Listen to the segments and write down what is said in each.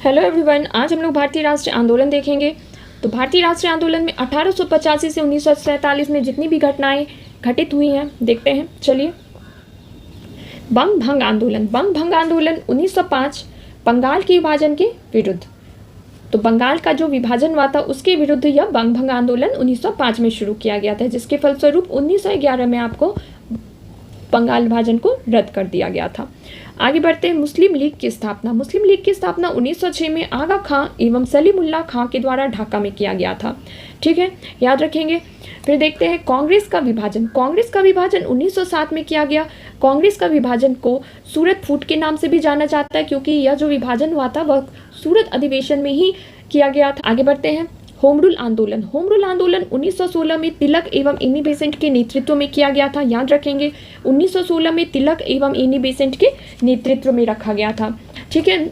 Hello everyone, आज हम लोग भारतीय राष्ट्रीय आंदोलन देखेंगे। तो भारतीय राष्ट्रीय आंदोलन में 1885 से 1947 में जितनी भी घटनाएं घटित हुई हैं देखते हैं। चलिए, बंग भंग आंदोलन। बंग भंग आंदोलन 1905 बंगाल के विभाजन के विरुद्ध। तो बंगाल का जो विभाजन हुआ था उसके विरुद्ध यह बंग भंग आंदोलन 1905 में शुरू किया गया था, जिसके फलस्वरूप 1911 में आपको बंगाल विभाजन को रद्द कर दिया गया था। आगे बढ़ते हैं, मुस्लिम लीग की स्थापना। मुस्लिम लीग की स्थापना 1906 में आगा खां एवं सलीमुल्लाह खां के द्वारा ढाका में किया गया था। ठीक है, याद रखेंगे। फिर देखते हैं कांग्रेस का विभाजन। कांग्रेस का विभाजन 1907 में किया गया। कांग्रेस का विभाजन को सूरत फूट के नाम से भी जाना जाता है, क्योंकि यह जो विभाजन हुआ था वह सूरत अधिवेशन में ही किया गया था। आगे बढ़ते हैं, होम रूल आंदोलन। होम रूल आंदोलन 1916 में तिलक एवं एनी बेसेंट के नेतृत्व में किया गया था। याद रखेंगे, 1916 में तिलक एवं एनी बेसेंट के नेतृत्व में रखा गया था। ठीक है,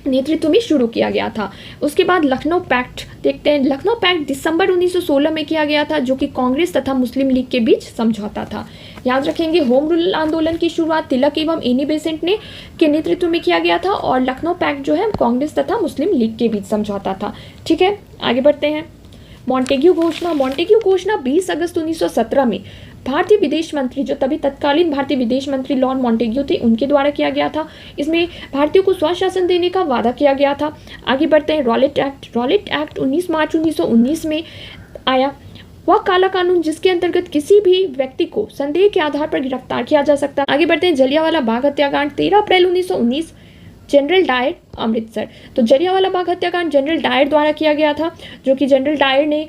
नेतृत्व में शुरू किया गया था। उसके बाद लखनऊ पैक्ट देखते हैं। लखनऊ पैक्ट दिसंबर 1916 में किया गया था, जो कि कांग्रेस तथा मुस्लिम लीग के बीच समझौता था। याद रखेंगे, होम रूल आंदोलन की शुरुआत तिलक एवं एनी बेसेंट ने के नेतृत्व में किया गया था, और लखनऊ पैक्ट जो है कांग्रेस तथा मुस्लिम लीग के बीच समझौता था। ठीक है, आगे बढ़ते हैं। मॉन्टेग्यू घोषणा। मॉन्टेग्यू घोषणा 20 अगस्त 1917 में भारतीय विदेश मंत्री, जो तभी तत्कालीन भारतीय विदेश मंत्री लॉर्ड मॉन्टेग्यू थे, उनके द्वारा किया गया था। इसमें भारतीयों को स्वशासन देने का वादा किया गया था। आगे बढ़ते हैं, रॉलेट एक्ट। रॉलेट एक्ट 19 मार्च 1919 में आया। वह काला कानून जिसके अंतर्गत किसी भी व्यक्ति को संदेह के आधार पर गिरफ्तार किया जा सकता है। आगे बढ़ते हैं, जलियांवाला बाग हत्याकांड 13 अप्रैल 1919, जनरल डायर, अमृतसर। तो जलियांवाला बाग हत्याकांड जनरल डायर द्वारा किया गया था, जो कि जनरल डायर ने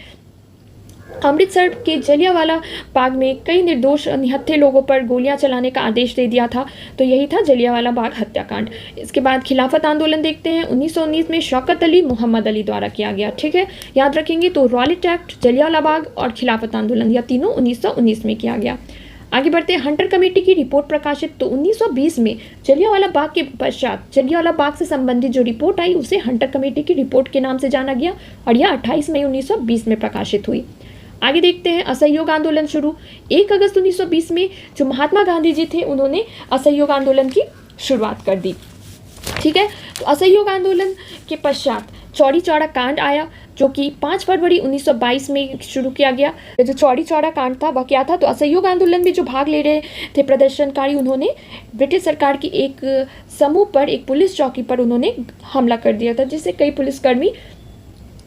अमृतसर के जलियांवाला बाग में कई निर्दोष निहत्थे लोगों पर गोलियां चलाने का आदेश दे दिया था। तो यही था जलियांवाला बाग हत्याकांड। इसके बाद खिलाफत आंदोलन देखते हैं। 1919 में शौकत अली मोहम्मद अली द्वारा किया गया। ठीक है, याद रखेंगे। तो रॉलेट एक्ट, जलियांवाला बाग और खिलाफत आंदोलन, यह तीनों 1919 में किया गया। आगे बढ़ते हैं, हंटर कमेटी की रिपोर्ट प्रकाशित। तो 1920 में जलियांवाला बाग के पश्चात जलियांवाला बाग से संबंधित जो रिपोर्ट आई उसे हंटर कमेटी की रिपोर्ट के नाम से जाना गया, और यह 28 मई 1920 में प्रकाशित हुई। आगे देखते हैं, असहयोग आंदोलन शुरू। 1 अगस्त 1920 में जो महात्मा गांधी जी थे, उन्होंने असहयोग आंदोलन की शुरुआत कर दी। ठीक है, तो असहयोग आंदोलन के पश्चात चौरी चौरा कांड आया, जो कि 5 फरवरी 1922 में शुरू किया गया। जो चौरी चौरा कांड था वह क्या था? तो असहयोग आंदोलन में जो भाग ले रहे थे प्रदर्शनकारी, उन्होंने ब्रिटिश सरकार की एक समूह पर, एक पुलिस चौकी पर उन्होंने हमला कर दिया था, जिससे कई पुलिसकर्मी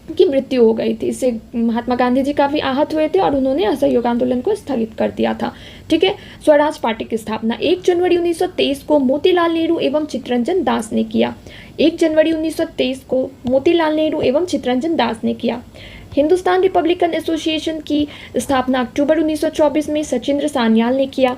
की मृत्यु हो गई थी। इससे महात्मा गांधी जी काफ़ी आहत हुए थे और उन्होंने असहयोग आंदोलन को स्थगित कर दिया था। ठीक है, स्वराज पार्टी की स्थापना 1 जनवरी 1923 को मोतीलाल नेहरू एवं चित्तरंजन दास ने किया। 1 जनवरी 1923 को मोतीलाल नेहरू एवं चित्तरंजन दास ने किया। हिंदुस्तान रिपब्लिकन एसोसिएशन की स्थापना अक्टूबर 1924 में सचिंद्र सान्याल ने किया।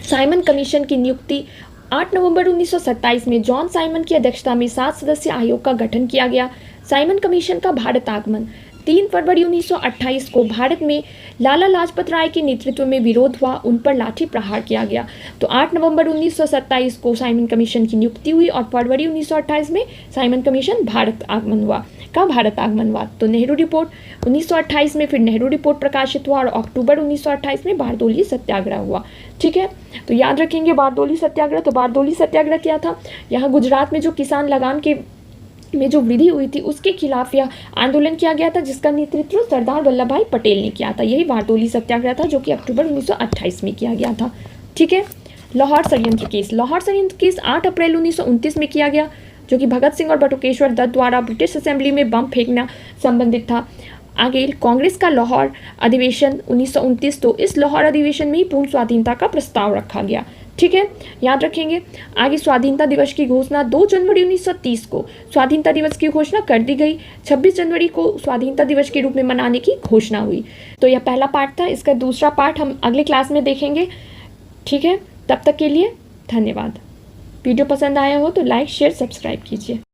साइमन कमीशन की नियुक्ति 8 नवंबर 1927 में जॉन साइमन की अध्यक्षता में 7 सदस्यीय आयोग का गठन किया गया। साइमन कमीशन का भारत आगमन 3 फरवरी 1928 को भारत में लाला लाजपत राय के नेतृत्व में विरोध हुआ, उन पर लाठी प्रहार किया गया। तो 8 नवंबर 1927 को साइमन कमीशन की नियुक्ति हुई, और फरवरी 1928 में साइमन कमीशन भारत आगमन हुआ। तो नेहरू रिपोर्ट 1928 में, फिर नेहरू रिपोर्ट प्रकाशित हुआ, और अक्टूबर 1928 में बारदोली सत्याग्रह हुआ। ठीक है, तो याद रखेंगे बारदोली सत्याग्रह। तो बारदोली सत्याग्रह क्या था? यहाँ गुजरात में जो किसान लगान के में जो विधि हुई थी उसके खिलाफ यह आंदोलन किया गया था, जिसका नेतृत्व सरदार वल्लभ भाई पटेल ने किया था। यही बारदोली सत्याग्रह था, जो कि अक्टूबर 1928 में किया गया था। ठीक है, लाहौर षड्यंत्र केस। लाहौर षड्यंत्र केस 8 अप्रैल 1929 में किया गया, जो कि भगत सिंह और बटुकेश्वर दत्त द्वारा ब्रिटिश असेंबली में बम फेंकना संबंधित था। आगे कांग्रेस का लाहौर अधिवेशन 1929। तो इस लाहौर अधिवेशन में ही पूर्ण स्वाधीनता का प्रस्ताव रखा गया। ठीक है, याद रखेंगे। आगे स्वाधीनता दिवस की घोषणा 2 जनवरी 1930 को स्वाधीनता दिवस की घोषणा कर दी गई। 26 जनवरी को स्वाधीनता दिवस के रूप में मनाने की घोषणा हुई। तो यह पहला पार्ट था। इसका दूसरा पार्ट हम अगले क्लास में देखेंगे। ठीक है, तब तक के लिए धन्यवाद। वीडियो पसंद आया हो तो लाइक, शेयर, सब्सक्राइब कीजिए।